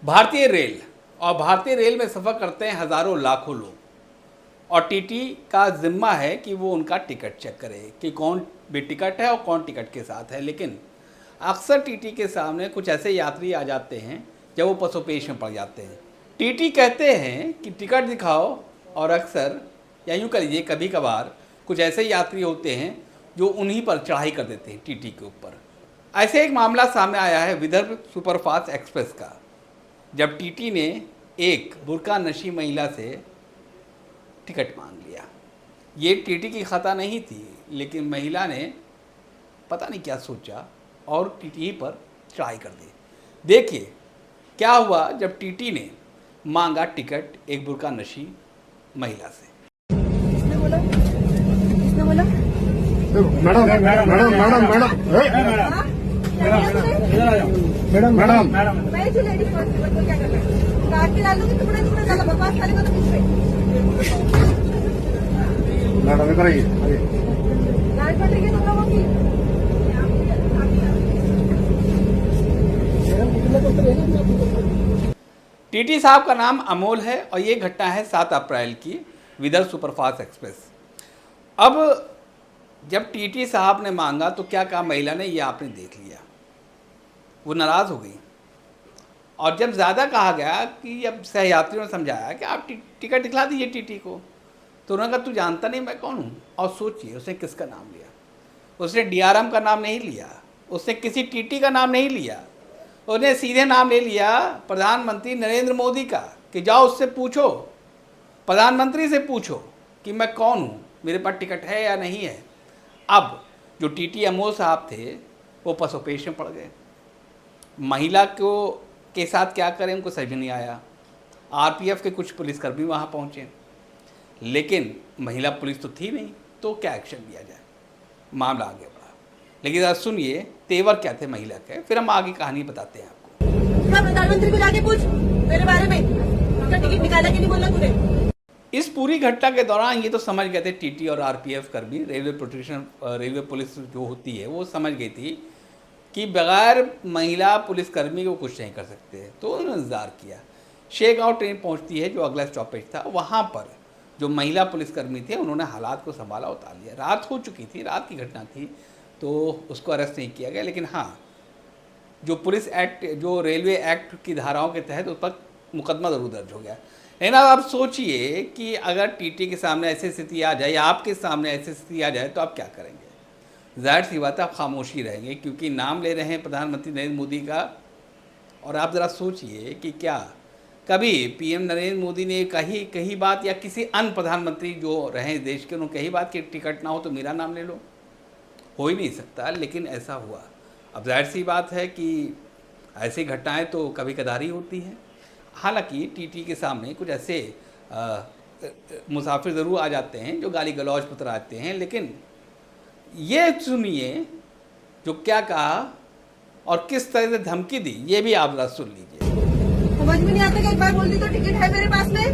भारतीय रेल और भारतीय रेल में सफ़र करते हैं हज़ारों लाखों लोग और टीटी का जिम्मा है कि वो उनका टिकट चेक करे कि कौन बेटिकट है और कौन टिकट के साथ है। लेकिन अक्सर टीटी के सामने कुछ ऐसे यात्री आ जाते हैं जब वो पसोपेश में पड़ जाते हैं। टीटी कहते हैं कि टिकट दिखाओ और अक्सर या यूँ कर लीजिए कभी कभार कुछ ऐसे यात्री होते हैं जो उन्हीं पर चढ़ाई कर देते हैं टीटी के ऊपर। ऐसे एक मामला सामने आया है विदर्भ सुपरफास्ट एक्सप्रेस का, जब टीटी ने एक बुर्का नशी महिला से टिकट मांग लिया। ये टीटी की खता नहीं थी, लेकिन महिला ने पता नहीं क्या सोचा और टीटी पर चढ़ाई कर दी। देखिए क्या हुआ जब टीटी ने मांगा टिकट एक बुर्का नशी महिला से। किसने बोला? किसने बोला? Madam madam madam madam madam madam madam मैं जो लेडीज कांस्टेबल को क्या करना है? काट के डाल दूंगी, टुकड़े टुकड़े डालो, बकवास खाली को तो कुछ नहीं। मैडम इधर आइए। लाइट पड़ेगी तुम लोगों की। टीटी साहब का नाम अमोल है और ये घटना है 7 अप्रैल की विदर्भ सुपरफास्ट एक्सप्रेस। अब जब टीटी साहब ने मांगा तो क्या कहा महिला ने, ये आपने देख लिया। वो नाराज़ हो गई और जब ज़्यादा कहा गया कि जब सहयात्रियों ने समझाया कि आप टिकट दिखला दीजिए टीटी को, तो उन्होंने कहा तू जानता नहीं मैं कौन हूँ। और सोचिए उसने किसका नाम लिया। उसने डीआरएम का नाम नहीं लिया, उसने किसी टीटी का नाम नहीं लिया, उसने सीधे नाम ले लिया प्रधानमंत्री नरेंद्र मोदी का कि जाओ उससे पूछो, प्रधानमंत्री से पूछो कि मैं कौन हूँ, मेरे पास टिकट है या नहीं है। अब जो टीटी अमोल साहब थे वो पसोपेश में पड़ गए। महिला को के साथ क्या करें उनको समझ नहीं आया। आरपीएफ के कुछ पुलिसकर्मी वहाँ पहुँचे, लेकिन महिला पुलिस तो थी नहीं, तो क्या एक्शन लिया जाए। मामला आगे बढ़ा, लेकिन जरा सुनिए तेवर क्या थे महिला के, फिर हम आगे कहानी बताते हैं आपको। प्रधानमंत्री को जाके पूछ मेरे बारे में, उसका टिकट निकाला कि नहीं बोला तूने। इस पूरी घटना के दौरान ये तो समझ गए थे टीटी और आरपीएफ कर्मी, रेलवे पुलिस जो होती है वो समझ गई थी कि बगैर महिला पुलिसकर्मी को कुछ नहीं कर सकते। तो उन्होंने इंतज़ार किया। शेरगांव ट्रेन पहुंचती है जो अगला स्टॉपेज था, वहाँ पर जो महिला पुलिसकर्मी थे उन्होंने हालात को संभाला, उतार लिया। रात हो चुकी थी, रात की घटना थी, तो उसको अरेस्ट नहीं किया गया। लेकिन हाँ, जो पुलिस एक्ट, जो रेलवे एक्ट की धाराओं के तहत उस पर मुकदमा ज़रूर दर्ज हो गया। लेकिन अब आप सोचिए कि अगर टीटी के सामने ऐसी स्थिति आ जाए या आपके सामने ऐसी स्थिति आ जाए तो आप क्या करेंगे? जाहिर सी बात है आप खामोशी रहेंगे, क्योंकि नाम ले रहे हैं प्रधानमंत्री नरेंद्र मोदी का। और आप ज़रा सोचिए कि क्या कभी पीएम नरेंद्र मोदी ने कही बात, या किसी अन्य प्रधानमंत्री जो रहे देश के उन्होंने कही बात कि टिकट ना हो तो मेरा नाम ले लो? हो ही नहीं सकता, लेकिन ऐसा हुआ। अब जाहिर सी बात है कि ऐसी घटनाएं तो कभी कदार ही होती हैं। हालांकि टीटी के सामने कुछ ऐसे मुसाफिर ज़रूर आ जाते हैं जो गाली गलौज पर आते हैं, लेकिन ये सुनिए जो क्या कहा और किस तरह से धमकी दी, ये भी आप जरा सुन लीजिए। समझ में नहीं आता कि एक बार बोल दी तो टिकट है मेरे पास में,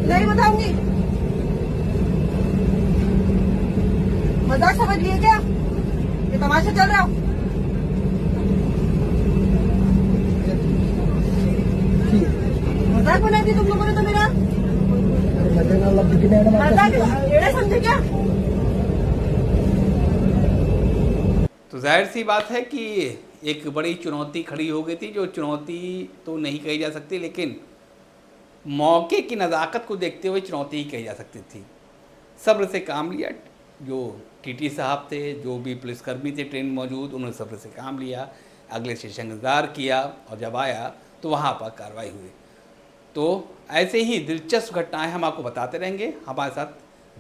नहीं बताऊंगी। मजाक समझ लिए क्या? ये तमाशा चल रहा हो? मजाक बना दी तुम लोगों ने तो मेरा। मजाक एड़ा समझे क्या? तो जाहिर सी बात है कि एक बड़ी चुनौती खड़ी हो गई थी, जो चुनौती तो नहीं कही जा सकती, लेकिन मौके की नज़ाकत को देखते हुए चुनौती ही कही जा सकती थी। सब्र से काम लिया। जो टीटी साहब थे, जो भी पुलिसकर्मी थे ट्रेन में मौजूद, उन्होंने सब्र से काम लिया, अगले स्टेशन इंतज़ार किया और जब आया तो वहाँ पर कार्रवाई हुई। तो ऐसे ही दिलचस्प घटनाएं हम आपको बताते रहेंगे, हमारे साथ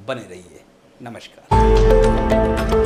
बने रहिए। नमस्कार।